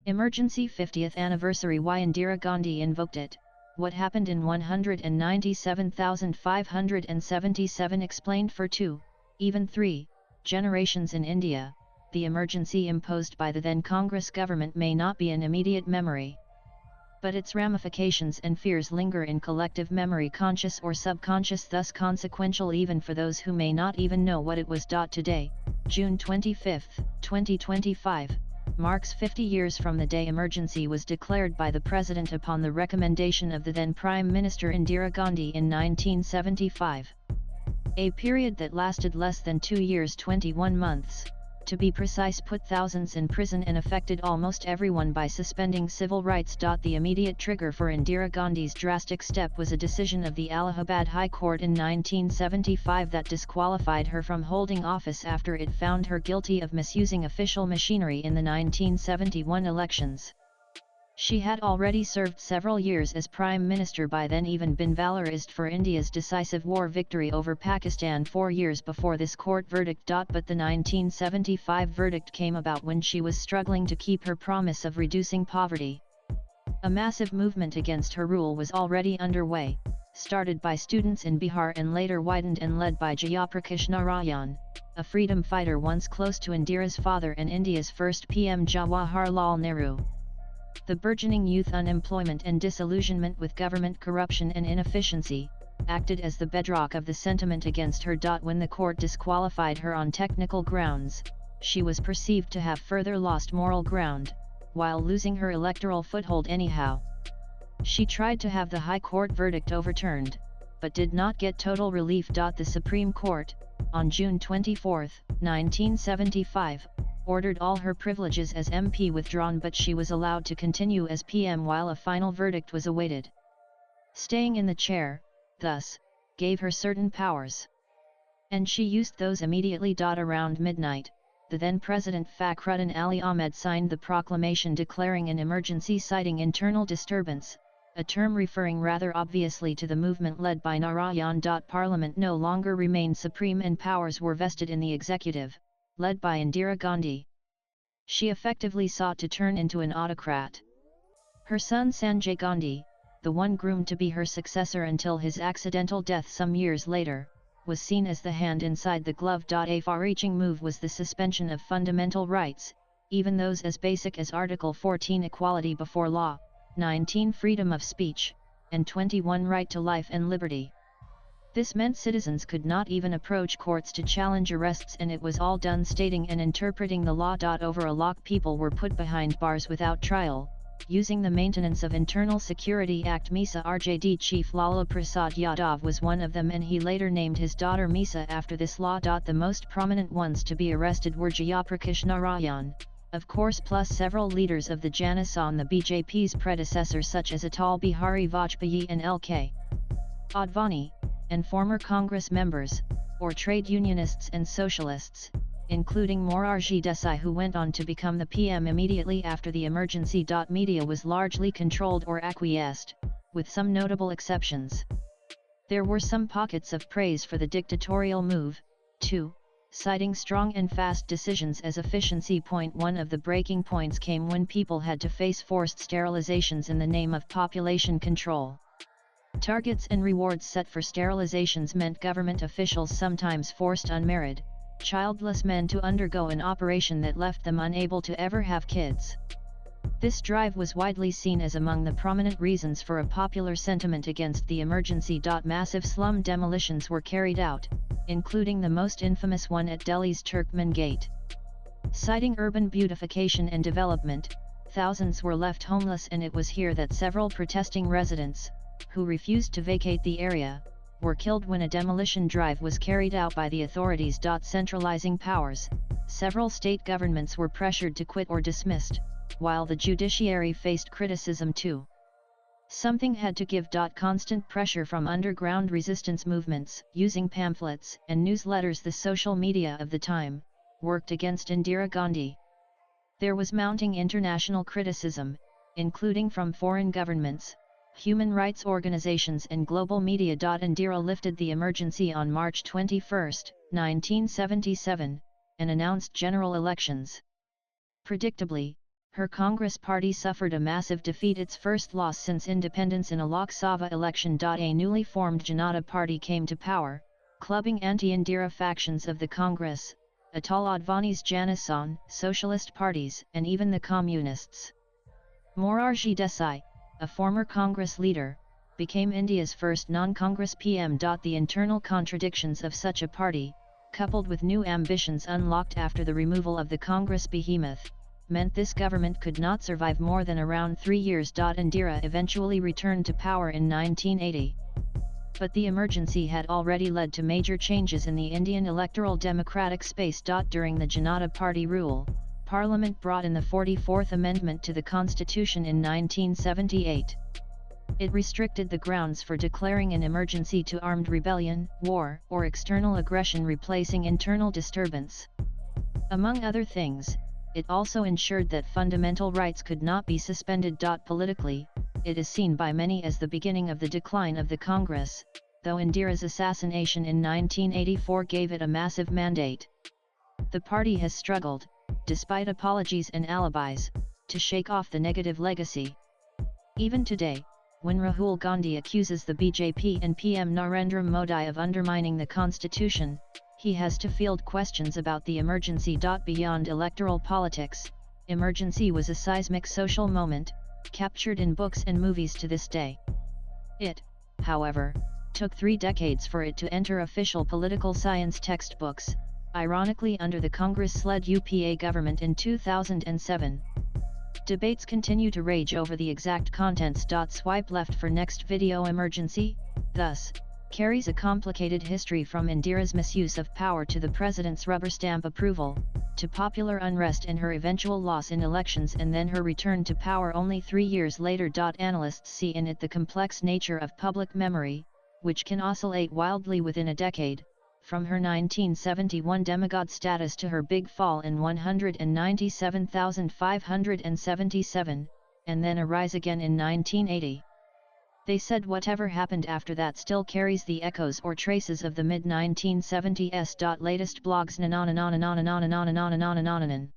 Emergency 50th Anniversary. Why Indira Gandhi invoked it. What happened in 197,577 explained. For 2, even 3, generations in India, the emergency imposed by the then Congress government may not be an immediate memory. But its ramifications and fears linger in collective memory, conscious or subconscious, thus consequential even for those who may not even know what it was. Today, June 25, 2025, marks 50 years from the day emergency was declared by the President upon the recommendation of the then Prime Minister Indira Gandhi in 1975. A period that lasted less than 2 years, 21 months, to be precise, put thousands in prison and affected almost everyone by suspending civil rights. The immediate trigger for Indira Gandhi's drastic step was a decision of the Allahabad High Court in 1975 that disqualified her from holding office after it found her guilty of misusing official machinery in the 1971 elections. She had already served several years as Prime Minister, by then even been valorized for India's decisive war victory over Pakistan 4 years before this court verdict. But the 1975 verdict came about when she was struggling to keep her promise of reducing poverty. A massive movement against her rule was already underway, started by students in Bihar and later widened and led by Jayaprakash Narayan, a freedom fighter once close to Indira's father and India's first PM Jawaharlal Nehru. The burgeoning youth unemployment and disillusionment with government corruption and inefficiency acted as the bedrock of the sentiment against her. When the court disqualified her on technical grounds, she was perceived to have further lost moral ground, while losing her electoral foothold anyhow. She tried to have the High Court verdict overturned, but did not get total relief. The Supreme Court, on June 24, 1975, ordered all her privileges as MP withdrawn, but she was allowed to continue as PM while a final verdict was awaited. Staying in the chair, thus, gave her certain powers. And she used those immediately. Around midnight, the then President Fakhruddin Ali Ahmed signed the proclamation declaring an emergency, citing internal disturbance, a term referring rather obviously to the movement led by Narayan. Parliament no longer remained supreme and powers were vested in the executive, led by Indira Gandhi. She effectively sought to turn into an autocrat. Her son Sanjay Gandhi, the one groomed to be her successor until his accidental death some years later, was seen as the hand inside the glove. A far-reaching move was the suspension of fundamental rights, even those as basic as Article 14 equality before law, 19 freedom of speech, and 21 right to life and liberty. This meant citizens could not even approach courts to challenge arrests, and it was all done stating and interpreting the law. Over a lock, people were put behind bars without trial, using the Maintenance of Internal Security Act. Misa RJD Chief Lala Prasad Yadav was one of them, and he later named his daughter Misa after this law. The most prominent ones to be arrested were Jayaprakash Narayan, of course, plus several leaders of the Janasangh, the BJP's predecessor, such as Atal Bihari Vajpayee and L.K. Advani, and former Congress members, or trade unionists and socialists, including Morarji Desai, who went on to become the PM immediately after the emergency. Media was largely controlled or acquiesced, with some notable exceptions. There were some pockets of praise for the dictatorial move, too, citing strong and fast decisions as efficiency. One of the breaking points came when people had to face forced sterilizations in the name of population control. Targets and rewards set for sterilizations meant government officials sometimes forced unmarried, childless men to undergo an operation that left them unable to ever have kids. This drive was widely seen as among the prominent reasons for a popular sentiment against the emergency. Massive slum demolitions were carried out, including the most infamous one at Delhi's Turkman Gate. Citing urban beautification and development, thousands were left homeless, and it was here that several protesting residents, who refused to vacate the area, were killed when a demolition drive was carried out by the authorities. Centralizing powers, several state governments were pressured to quit or dismissed, while the judiciary faced criticism too. Something had to give. Constant pressure from underground resistance movements, using pamphlets and newsletters, the social media of the time, worked against Indira Gandhi. There was mounting international criticism, including from foreign governments, human rights organizations and global media. Indira lifted the emergency on March 21, 1977, and announced general elections. Predictably, her Congress party suffered a massive defeat, its first loss since independence in a Lok Sabha election. A newly formed Janata Party came to power, clubbing anti-Indira factions of the Congress, Atal Advani's Janasan, socialist parties, and even the communists. Morarji Desai, a former Congress leader, became India's first non-Congress PM. The internal contradictions of such a party, coupled with new ambitions unlocked after the removal of the Congress behemoth, meant this government could not survive more than around 3 years. Indira eventually returned to power in 1980. But the emergency had already led to major changes in the Indian electoral democratic space. During the Janata Party rule, Parliament brought in the 44th Amendment to the Constitution in 1978. It restricted the grounds for declaring an emergency to armed rebellion, war, or external aggression, replacing internal disturbance. Among other things, it also ensured that fundamental rights could not be suspended. Politically, it is seen by many as the beginning of the decline of the Congress, though Indira's assassination in 1984 gave it a massive mandate. The party has struggled, despite apologies and alibis, to shake off the negative legacy. Even today, when Rahul Gandhi accuses the BJP and PM Narendra Modi of undermining the constitution, he has to field questions about the emergency. Beyond electoral politics, emergency was a seismic social moment, captured in books and movies to this day. It, however, took 3 decades for it to enter official political science textbooks, ironically under the Congress-led UPA government in 2007. Debates continue to rage over the exact contents. Swipe left for next video. Emergency, thus, carries a complicated history from Indira's misuse of power to the president's rubber stamp approval, to popular unrest and her eventual loss in elections and then her return to power only 3 years later. Analysts see in it the complex nature of public memory, which can oscillate wildly within a decade, from her 1971 demigod status to her big fall in 197,577, and then a rise again in 1980. They said whatever happened after that still carries the echoes or traces of the mid-1970s. Latest blogs.